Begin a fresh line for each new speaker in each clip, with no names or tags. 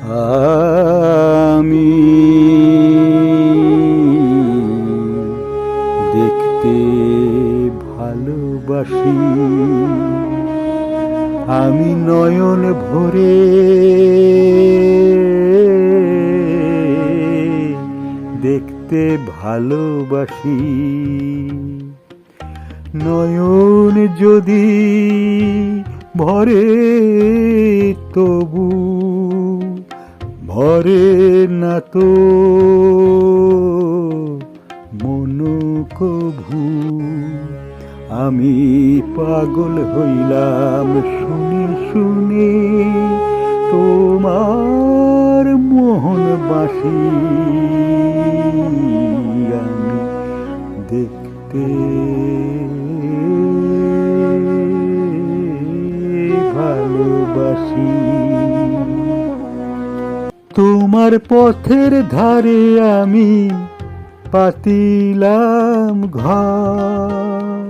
আমি দেখতে ভালোবাসি, আমি নয়ন ভরে দেখতে ভালোবাসি। নয়ন যদি ভরে তবু ভরে না তো মন কভু। আমি পাগল হইলাম শুনে শুনে তোমার মোহন বাঁশি। আমি দেখতে ভালোবাসি। তোমার পথের ধারে আমি পাতিলাম ঘর,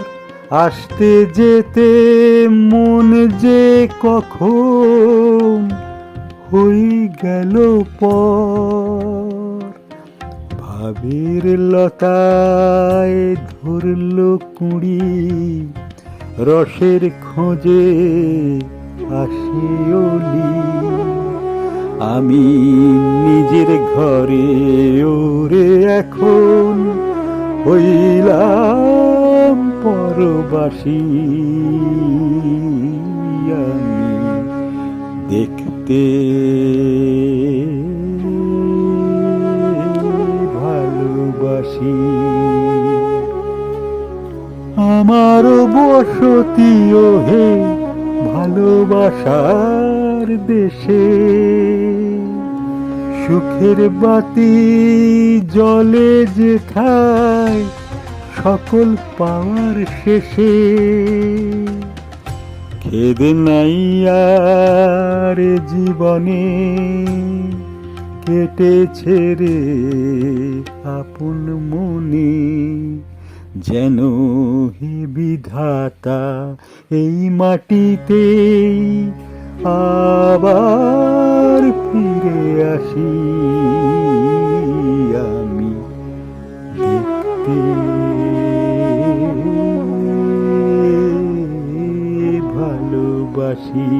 আসতে যেতে মন যে কখন হই গেল পর। ভাবের লতায় ধরল কুড়ি, রসের খোঁজে আসে অলি। আমি নিজের ঘরে ওরে এখন হইলাম পরবাসী। আমি দেখতে ভালোবাসি। আমারও বসতি হে ভালোবাসার দেশে, সুখের বাতি জলে যেথায় সকল পাওয়ার শেষে। খেদে নাই আর জীবনে কেটেছে রে আপন মনে। যেন হে বিধাতা এই মাটিতেই আবার ফিরে আসি। আমি দেখতে ভালোবাসি।